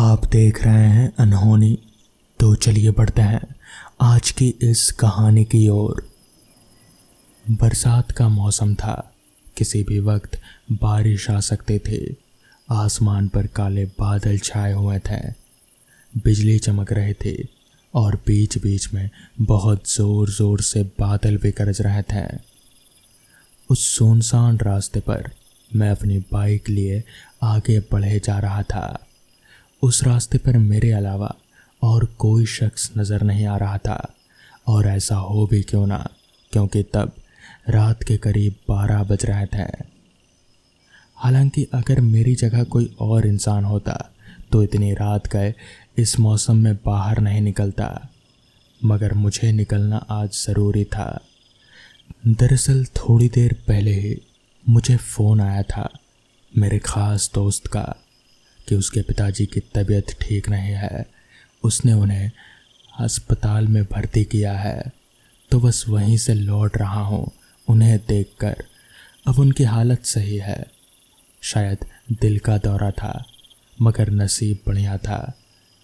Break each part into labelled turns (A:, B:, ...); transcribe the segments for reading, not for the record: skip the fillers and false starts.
A: आप देख रहे हैं अनहोनी। तो चलिए बढ़ते हैं आज की इस कहानी की ओर। बरसात का मौसम था। किसी भी वक्त बारिश आ सकती थी। आसमान पर काले बादल छाए हुए थे, बिजली चमक रही थी और बीच बीच में बहुत ज़ोर ज़ोर से बादल भी गरज रहे थे। उस सुनसान रास्ते पर मैं अपनी बाइक लिए आगे बढ़े जा रहा था। उस रास्ते पर मेरे अलावा और कोई शख्स नज़र नहीं आ रहा था, और ऐसा हो भी क्यों ना, क्योंकि तब रात के करीब 12 बज रहे थे। हालांकि अगर मेरी जगह कोई और इंसान होता तो इतनी रात गए इस मौसम में बाहर नहीं निकलता, मगर मुझे निकलना आज ज़रूरी था। दरअसल थोड़ी देर पहले ही मुझे फ़ोन आया था मेरे ख़ास दोस्त का कि उसके पिताजी की तबीयत ठीक नहीं है। उसने उन्हें अस्पताल में भर्ती किया है। तो बस वहीं से लौट रहा हूँ उन्हें देखकर। अब उनकी हालत सही है। शायद दिल का दौरा था, मगर नसीब बढ़िया था,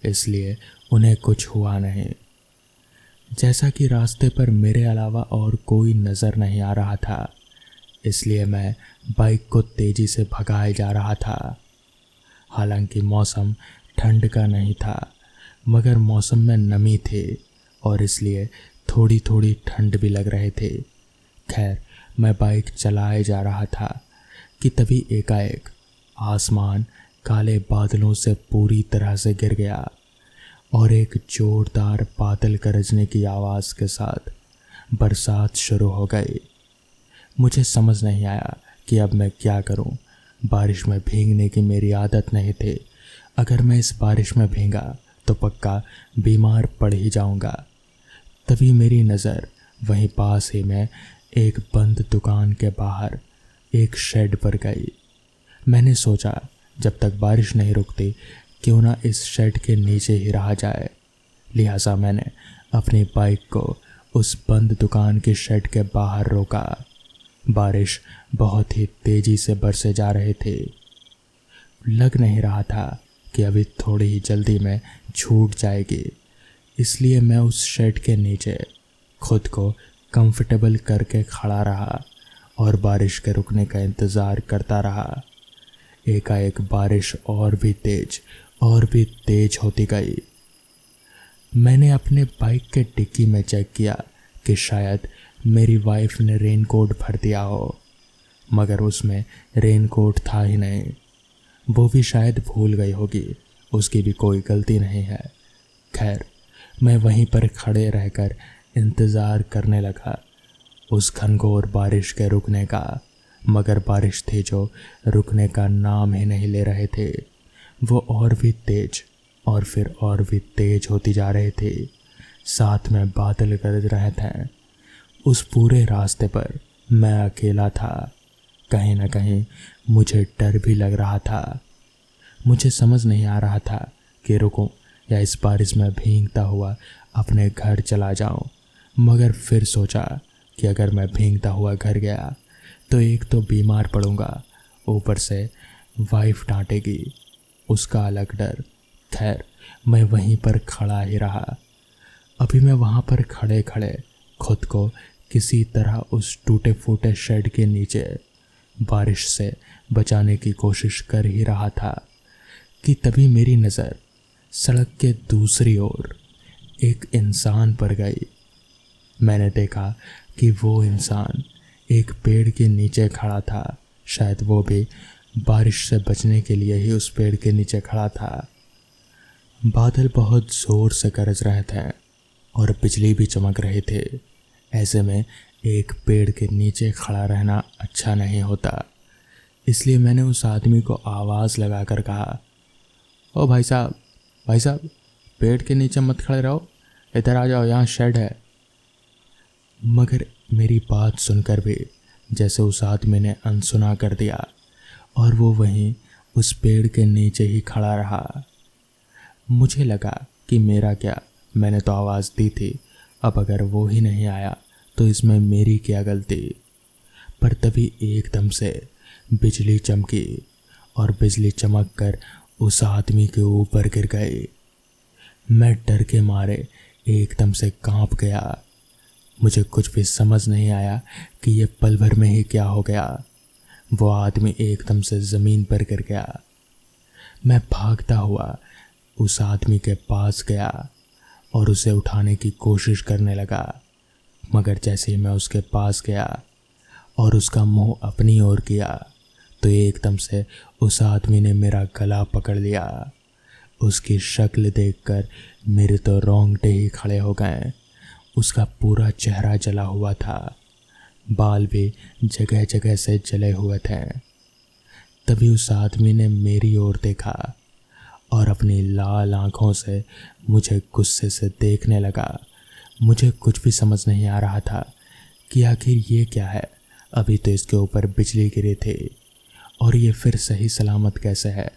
A: इसलिए उन्हें कुछ हुआ नहीं। जैसा कि रास्ते पर मेरे अलावा और कोई नज़र नहीं आ रहा था, इसलिए मैं बाइक को तेज़ी से भगाए जा रहा था। हालांकि मौसम ठंड का नहीं था, मगर मौसम में नमी थी और इसलिए थोड़ी थोड़ी ठंड भी लग रही थी। खैर, मैं बाइक चलाए जा रहा था कि तभी एकाएक आसमान काले बादलों से पूरी तरह से घिर गया और एक जोरदार बादल गरजने की आवाज़ के साथ बरसात शुरू हो गई। मुझे समझ नहीं आया कि अब मैं क्या करूं। बारिश में भीगने की मेरी आदत नहीं थी। अगर मैं इस बारिश में भीगा तो पक्का बीमार पड़ ही जाऊंगा। तभी मेरी नज़र वहीं पास ही में एक बंद दुकान के बाहर एक शेड पर गई। मैंने सोचा जब तक बारिश नहीं रुकती क्यों ना इस शेड के नीचे ही रहा जाए। लिहाजा मैंने अपनी बाइक को उस बंद दुकान के शेड के बाहर रोका। बारिश बहुत ही तेज़ी से बरसे जा रही थी। लग नहीं रहा था कि अभी थोड़ी ही जल्दी में छूट जाएगी, इसलिए मैं उस शेड के नीचे खुद को कंफर्टेबल करके खड़ा रहा और बारिश के रुकने का इंतज़ार करता रहा। एकाएक बारिश और भी तेज होती गई। मैंने अपने बाइक के डिक्की में चेक किया कि शायद मेरी वाइफ ने रेनकोट भर दिया हो, मगर उसमें रेनकोट था ही नहीं। वो भी शायद भूल गई होगी, उसकी भी कोई गलती नहीं है। खैर, मैं वहीं पर खड़े रहकर इंतज़ार करने लगा उस घनघोर बारिश के रुकने का, मगर बारिश थी जो रुकने का नाम ही नहीं ले रहे थे। वो और भी तेज और फिर और भी तेज होती जा रही थी। साथ में बादल गरज रहे थे। उस पूरे रास्ते पर मैं अकेला था। कहीं ना कहीं मुझे डर भी लग रहा था। मुझे समझ नहीं आ रहा था कि रुकूं या इस बारिश में भीगता हुआ अपने घर चला जाऊं, मगर फिर सोचा कि अगर मैं भीगता हुआ घर गया तो एक तो बीमार पड़ूंगा, ऊपर से वाइफ डांटेगी, उसका अलग डर। खैर, मैं वहीं पर खड़ा ही रहा। अभी मैं वहाँ पर खड़े खड़े खुद को किसी तरह उस टूटे फूटे शेड के नीचे बारिश से बचाने की कोशिश कर ही रहा था कि तभी मेरी नज़र सड़क के दूसरी ओर एक इंसान पर गई। मैंने देखा कि वो इंसान एक पेड़ के नीचे खड़ा था। शायद वो भी बारिश से बचने के लिए ही उस पेड़ के नीचे खड़ा था। बादल बहुत ज़ोर से गरज रहे थे और बिजली भी चमक रही थी। ऐसे में एक पेड़ के नीचे खड़ा रहना अच्छा नहीं होता, इसलिए मैंने उस आदमी को आवाज़ लगाकर कहा, ओ भाई साहब, पेड़ के नीचे मत खड़े रहो, इधर आ जाओ, यहाँ शेड है। मगर मेरी बात सुनकर भी जैसे उस आदमी ने अनसुना कर दिया और वो वहीं उस पेड़ के नीचे ही खड़ा रहा। मुझे लगा कि मेरा क्या, मैंने तो आवाज़ दी थी, अब अगर वो ही नहीं आया तो इसमें मेरी क्या गलती। पर तभी एकदम से बिजली चमकी और बिजली चमक कर उस आदमी के ऊपर गिर गए। मैं डर के मारे एकदम से कांप गया। मुझे कुछ भी समझ नहीं आया कि ये पल भर में ही क्या हो गया। वो आदमी एकदम से ज़मीन पर गिर गया। मैं भागता हुआ उस आदमी के पास गया और उसे उठाने की कोशिश करने लगा, मगर जैसे ही मैं उसके पास गया और उसका मुंह अपनी ओर किया तो एकदम से उस आदमी ने मेरा गला पकड़ लिया। उसकी शक्ल देखकर मेरे तो रोंगटे ही खड़े हो गए। उसका पूरा चेहरा जला हुआ था, बाल भी जगह जगह से जले हुए थे। तभी उस आदमी ने मेरी ओर देखा और अपनी लाल आंखों से मुझे गुस्से से देखने लगा। मुझे कुछ भी समझ नहीं आ रहा था कि आखिर ये क्या है। अभी तो इसके ऊपर बिजली गिरी थी और ये फिर सही सलामत कैसे है।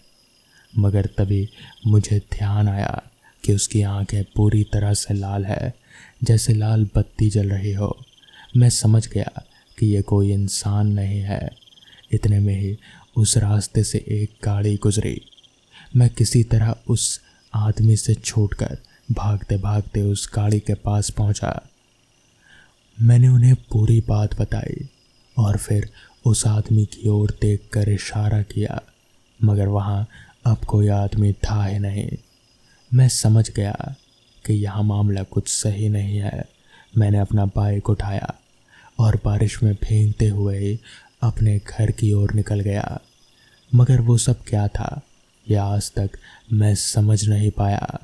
A: मगर तभी मुझे ध्यान आया कि उसकी आंखें पूरी तरह से लाल है, जैसे लाल बत्ती जल रही हो। मैं समझ गया कि ये कोई इंसान नहीं है। इतने में ही उस रास्ते से एक गाड़ी गुजरी। मैं किसी तरह उस आदमी से छूटकर भागते भागते उस गाड़ी के पास पहुंचा। मैंने उन्हें पूरी बात बताई और फिर उस आदमी की ओर देखकर इशारा किया, मगर वहाँ अब कोई आदमी था ही नहीं। मैं समझ गया कि यहाँ मामला कुछ सही नहीं है। मैंने अपना बाइक उठाया और बारिश में भीगते हुए ही अपने घर की ओर निकल गया। मगर वो सब क्या था, यह आज तक मैं समझ नहीं पाया।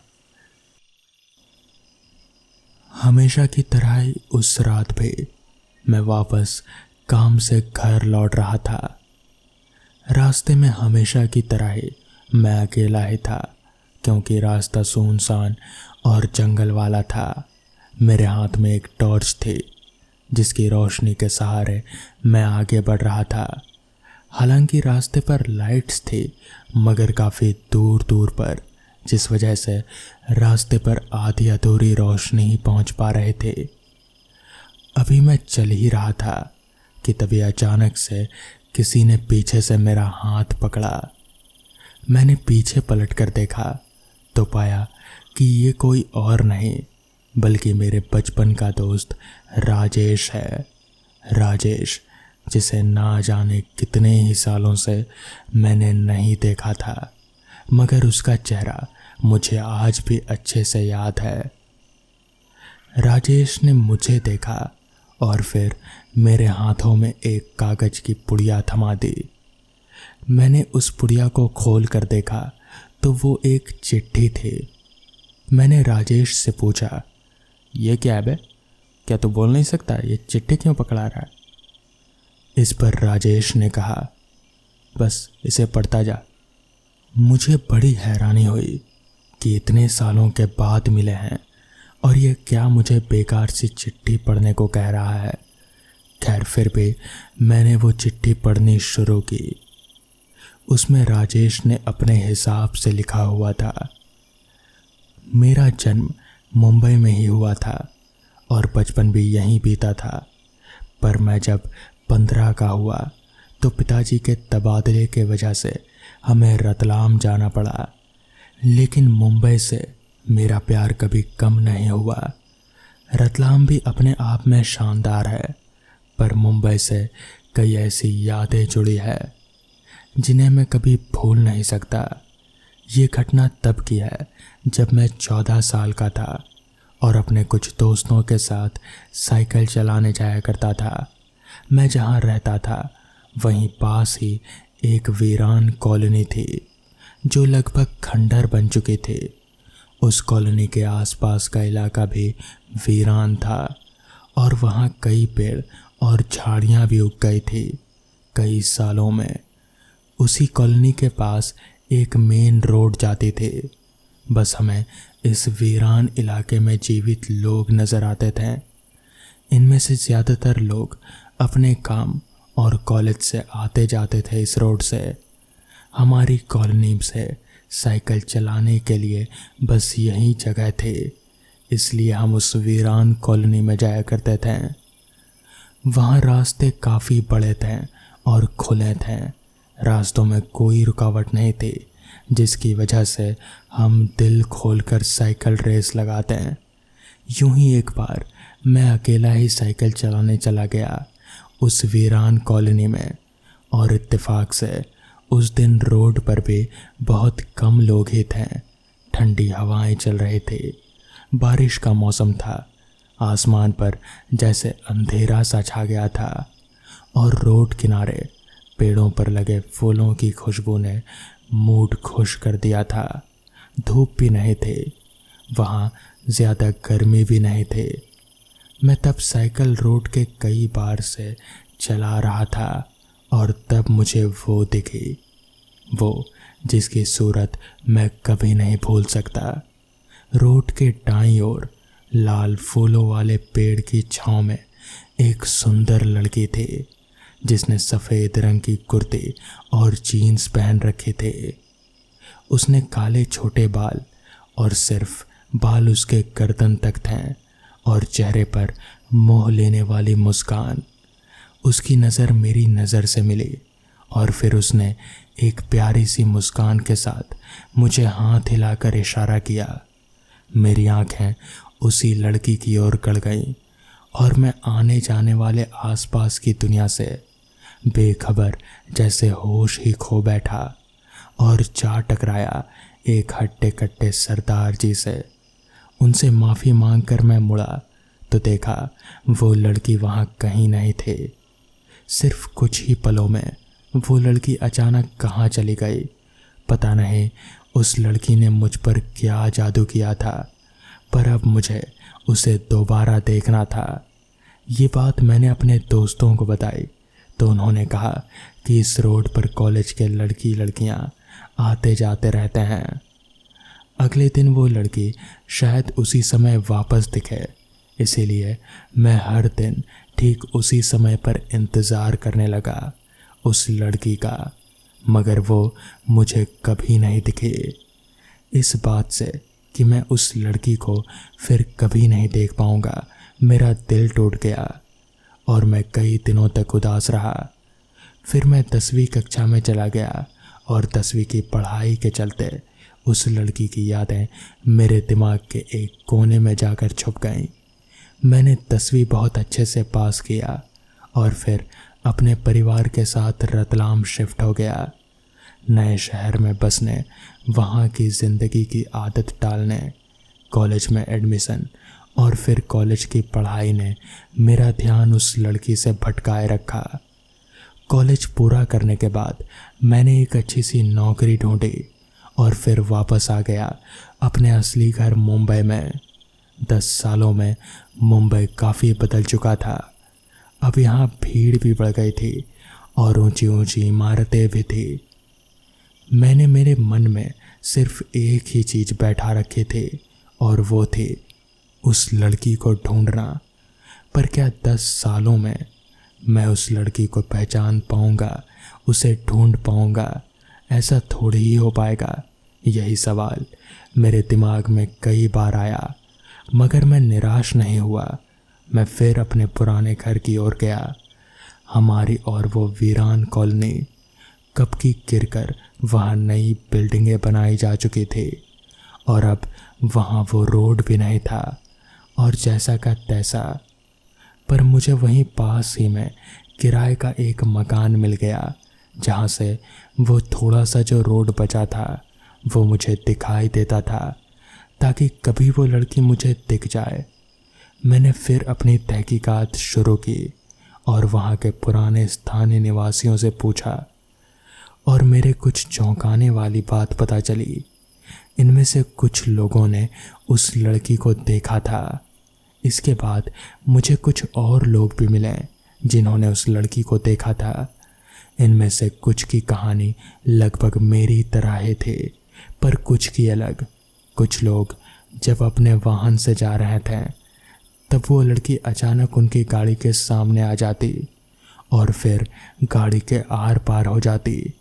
A: हमेशा की तरह ही उस रात भी मैं वापस काम से घर लौट रहा था। रास्ते में हमेशा की तरह ही मैं अकेला ही था, क्योंकि रास्ता सुनसान और जंगल वाला था। मेरे हाथ में एक टॉर्च थी, जिसकी रोशनी के सहारे मैं आगे बढ़ रहा था। हालांकि रास्ते पर लाइट्स थी, मगर काफ़ी दूर दूर पर, जिस वजह से रास्ते पर आधी अधूरी रोशनी ही पहुंच पा रहे थे। अभी मैं चल ही रहा था कि तभी अचानक से किसी ने पीछे से मेरा हाथ पकड़ा। मैंने पीछे पलट कर देखा तो पाया कि ये कोई और नहीं बल्कि मेरे बचपन का दोस्त राजेश है। राजेश, जिसे ना जाने कितने ही सालों से मैंने नहीं देखा था, मगर उसका चेहरा मुझे आज भी अच्छे से याद है। राजेश ने मुझे देखा और फिर मेरे हाथों में एक कागज की पुड़िया थमा दी। मैंने उस पुड़िया को खोल कर देखा तो वो एक चिट्ठी थी। मैंने राजेश से पूछा, ये क्या है बे? क्या तू बोल नहीं सकता? ये चिट्ठी क्यों पकड़ा रहा है? इस पर राजेश ने कहा, बस इसे पढ़ता जा। मुझे बड़ी हैरानी हुई कि इतने सालों के बाद मिले हैं और ये क्या मुझे बेकार सी चिट्ठी पढ़ने को कह रहा है। खैर, फिर भी मैंने वो चिट्ठी पढ़नी शुरू की। उसमें राजेश ने अपने हिसाब से लिखा हुआ था, मेरा जन्म मुंबई में ही हुआ था और बचपन भी यहीं बीता था, पर मैं जब 15 का हुआ तो पिताजी के तबादले के वजह से हमें रतलाम जाना पड़ा। लेकिन मुंबई से मेरा प्यार कभी कम नहीं हुआ। रतलाम भी अपने आप में शानदार है, पर मुंबई से कई ऐसी यादें जुड़ी है जिन्हें मैं कभी भूल नहीं सकता। ये घटना तब की है जब मैं 14 साल का था और अपने कुछ दोस्तों के साथ साइकिल चलाने जाया करता था। मैं जहाँ रहता था वहीं पास ही एक वीरान कॉलोनी थी जो लगभग खंडर बन चुकी थी। उस कॉलोनी के आसपास का इलाका भी वीरान था और वहाँ कई पेड़ और झाड़ियाँ भी उग गई थी कई सालों में। उसी कॉलोनी के पास एक मेन रोड जाती थी। बस हमें इस वीरान इलाके में जीवित लोग नज़र आते थे। इनमें से ज़्यादातर लोग अपने काम और कॉलेज से आते जाते थे इस रोड से। हमारी कॉलोनी से साइकिल चलाने के लिए बस यही जगह थी, इसलिए हम उस वीरान कॉलोनी में जाया करते थे। वहाँ रास्ते काफ़ी बड़े थे और खुले थे। रास्तों में कोई रुकावट नहीं थी, जिसकी वजह से हम दिल खोलकर साइकिल रेस लगाते हैं। यूं ही एक बार मैं अकेला ही साइकिल चलाने चला गया उस वीरान कॉलोनी में, और इत्तेफाक से उस दिन रोड पर भी बहुत कम लोग ही थे। ठंडी हवाएं चल रहे थे, बारिश का मौसम था, आसमान पर जैसे अंधेरा सा छा गया था, और रोड किनारे पेड़ों पर लगे फूलों की खुशबू ने मूड खुश कर दिया था। धूप भी नहीं थे, वहाँ ज़्यादा गर्मी भी नहीं थे। मैं तब साइकिल रोड के कई बार से चला रहा था, और तब मुझे वो दिखी, वो जिसकी सूरत मैं कभी नहीं भूल सकता। रोड के दाईं ओर लाल फूलों वाले पेड़ की छांव में एक सुंदर लड़की थी, जिसने सफ़ेद रंग की कुर्ती और जीन्स पहन रखे थे। उसने काले छोटे बाल, और सिर्फ बाल उसके गर्दन तक थे, और चेहरे पर मोह लेने वाली मुस्कान। उसकी नज़र मेरी नज़र से मिली, और फिर उसने एक प्यारी सी मुस्कान के साथ मुझे हाथ हिलाकर इशारा किया। मेरी आंखें उसी लड़की की ओर गड़ गईं, और मैं आने जाने वाले आसपास की दुनिया से बेखबर जैसे होश ही खो बैठा, और जा टकराया एक हट्टे कट्टे सरदार जी से। उनसे माफ़ी मांगकर मैं मुड़ा तो देखा वो लड़की वहाँ कहीं नहीं थे। सिर्फ कुछ ही पलों में वो लड़की अचानक कहाँ चली गई, पता नहीं। उस लड़की ने मुझ पर क्या जादू किया था, पर अब मुझे उसे दोबारा देखना था। ये बात मैंने अपने दोस्तों को बताई तो उन्होंने कहा कि इस रोड पर कॉलेज के लड़की लड़कियां आते जाते रहते हैं। अगले दिन वो लड़की शायद उसी समय वापस दिखे, इसीलिए मैं हर दिन ठीक उसी समय पर इंतज़ार करने लगा उस लड़की का, मगर वो मुझे कभी नहीं दिखी। इस बात से कि मैं उस लड़की को फिर कभी नहीं देख पाऊंगा मेरा दिल टूट गया, और मैं कई दिनों तक उदास रहा। फिर मैं 10वीं कक्षा में चला गया, और 10वीं की पढ़ाई के चलते उस लड़की की यादें मेरे दिमाग के एक कोने में जाकर छुप गईं। मैंने 10वीं बहुत अच्छे से पास किया, और फिर अपने परिवार के साथ रतलाम शिफ्ट हो गया, नए शहर में बसने, वहाँ की ज़िंदगी की आदत डालने। कॉलेज में एडमिशन और फिर कॉलेज की पढ़ाई ने मेरा ध्यान उस लड़की से भटकाए रखा। कॉलेज पूरा करने के बाद मैंने एक अच्छी सी नौकरी ढूंढी, और फिर वापस आ गया अपने असली घर मुंबई में। 10 सालों में मुंबई काफ़ी बदल चुका था। अब यहाँ भीड़ भी बढ़ गई थी, और ऊंची ऊंची इमारतें भी थी। मैंने मेरे मन में सिर्फ एक ही चीज़ बैठा रखी थी, और वो थी उस लड़की को ढूंढना। पर क्या 10 सालों में मैं उस लड़की को पहचान पाऊंगा, उसे ढूंढ पाऊंगा? ऐसा थोड़ी ही हो पाएगा। यही सवाल मेरे दिमाग में कई बार आया, मगर मैं निराश नहीं हुआ। मैं फिर अपने पुराने घर की ओर गया। हमारी और वो वीरान कॉलोनी कब की गिरकर वहाँ नई बिल्डिंगें बनाई जा चुकी थी, और अब वहाँ वो रोड भी नहीं था, और जैसा का तैसा। पर मुझे वहीं पास ही में किराए का एक मकान मिल गया, जहाँ से वो थोड़ा सा जो रोड बचा था वो मुझे दिखाई देता था, ताकि कभी वो लड़की मुझे दिख जाए। मैंने फिर अपनी तहकीकात शुरू की, और वहाँ के पुराने स्थानीय निवासियों से पूछा, और मेरे कुछ चौंकाने वाली बात पता चली। इनमें से कुछ लोगों ने उस लड़की को देखा था। इसके बाद मुझे कुछ और लोग भी मिले जिन्होंने उस लड़की को देखा था। इनमें से कुछ की कहानी लगभग मेरी तरह ही थी, पर कुछ की अलग। कुछ लोग जब अपने वाहन से जा रहे थे तब वो लड़की अचानक उनकी गाड़ी के सामने आ जाती और फिर गाड़ी के आर पार हो जाती।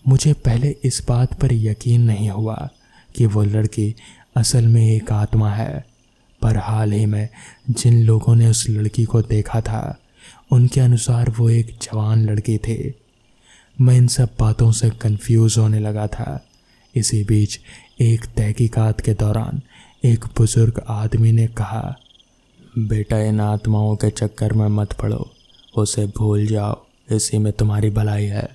A: मुझे पहले इस बात पर यकीन नहीं हुआ कि वो लड़की असल में एक आत्मा है, पर हाल ही में जिन लोगों ने उस लड़की को देखा था उनके अनुसार वो एक जवान लड़की थी। मैं इन सब बातों से कंफ्यूज होने लगा था इसी बीच एक तहकीकात के दौरान एक बुजुर्ग आदमी ने कहा, बेटा इन आत्माओं के चक्कर में मत पड़ो, उसे भूल जाओ, इसी में तुम्हारी भलाई है।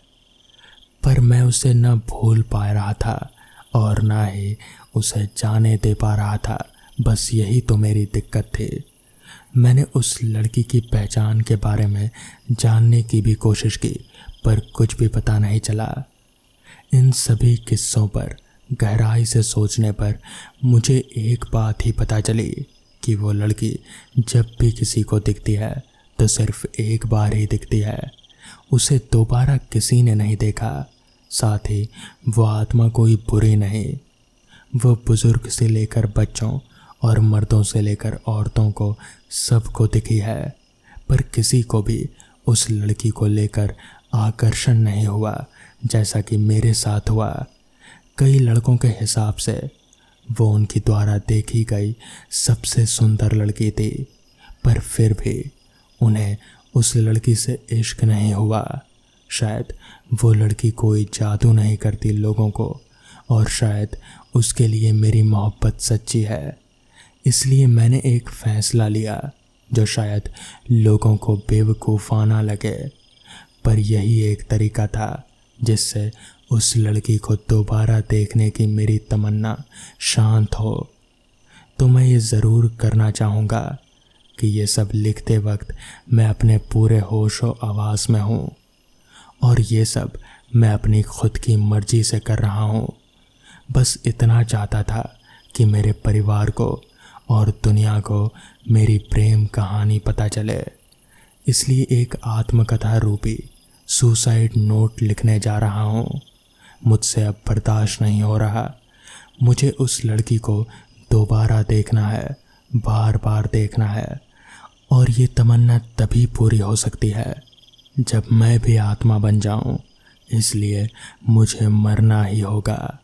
A: पर मैं उसे न भूल पा रहा था और ना ही उसे जाने दे पा रहा था। बस यही तो मेरी दिक्कत थी। मैंने उस लड़की की पहचान के बारे में जानने की भी कोशिश की, पर कुछ भी पता नहीं चला। इन सभी किस्सों पर गहराई से सोचने पर मुझे एक बात ही पता चली कि वो लड़की जब भी किसी को दिखती है तो सिर्फ एक बार ही दिखती है, उसे दोबारा किसी ने नहीं देखा। साथ ही वो आत्मा कोई बुरी नहीं, वो बुजुर्ग से लेकर बच्चों और मर्दों से लेकर औरतों को सबको दिखी है, पर किसी को भी उस लड़की को लेकर आकर्षण नहीं हुआ जैसा कि मेरे साथ हुआ। कई लड़कों के हिसाब से वो उनकी द्वारा देखी गई सबसे सुंदर लड़की थी, पर फिर भी उन्हें उस लड़की से इश्क नहीं हुआ। शायद वो लड़की कोई जादू नहीं करती लोगों को, और शायद उसके लिए मेरी मोहब्बत सच्ची है। इसलिए मैंने एक फ़ैसला लिया जो शायद लोगों को बेवकूफ़ाना लगे, पर यही एक तरीका था जिससे उस लड़की को दोबारा देखने की मेरी तमन्ना शांत हो। तो मैं ये ज़रूर करना चाहूँगा कि ये सब लिखते वक्त मैं अपने पूरे होश व आवाज़ में हूँ, और ये सब मैं अपनी खुद की मर्ज़ी से कर रहा हूँ। बस इतना चाहता था कि मेरे परिवार को और दुनिया को मेरी प्रेम कहानी पता चले। इसलिए एक आत्मकथा रूपी सुसाइड नोट लिखने जा रहा हूँ। मुझसे अब बर्दाश्त नहीं हो रहा। मुझे उस लड़की को दोबारा देखना है, बार बार देखना है, और ये तमन्ना तभी पूरी हो सकती है जब मैं भी आत्मा बन जाऊं। इसलिए मुझे मरना ही होगा।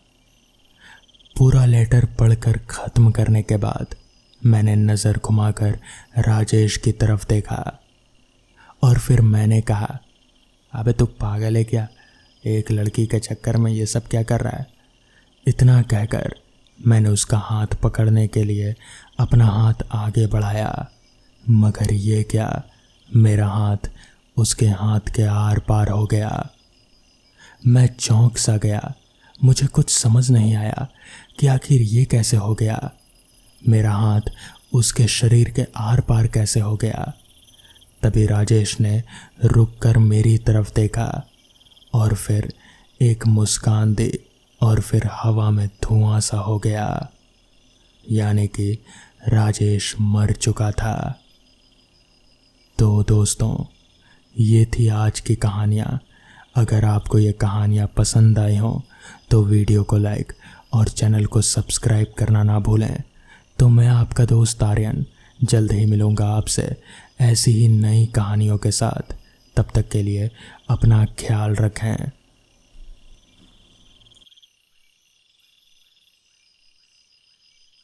A: पूरा लेटर पढ़कर ख़त्म करने के बाद मैंने नज़र घुमाकर राजेश की तरफ देखा और फिर मैंने कहा, अबे तू पागल है क्या? एक लड़की के चक्कर में ये सब क्या कर रहा है? इतना कहकर मैंने उसका हाथ पकड़ने के लिए अपना हाथ आगे बढ़ाया, मगर ये क्या, मेरा हाथ उसके हाथ के आर पार हो गया। मैं चौंक सा गया। मुझे कुछ समझ नहीं आया कि आखिर ये कैसे हो गया। मेरा हाथ उसके शरीर के आर पार कैसे हो गया। तभी राजेश ने रुककर मेरी तरफ देखा और फिर एक मुस्कान दी और फिर हवा में धुआं सा हो गया, यानी कि राजेश मर चुका था। तो दोस्तों, ये थी आज की कहानियाँ। अगर आपको ये कहानियाँ पसंद आई हों तो वीडियो को लाइक और चैनल को सब्सक्राइब करना ना भूलें। तो मैं आपका दोस्त आर्यन जल्द ही मिलूँगा आपसे ऐसी ही नई कहानियों के साथ। तब तक के लिए अपना ख्याल रखें।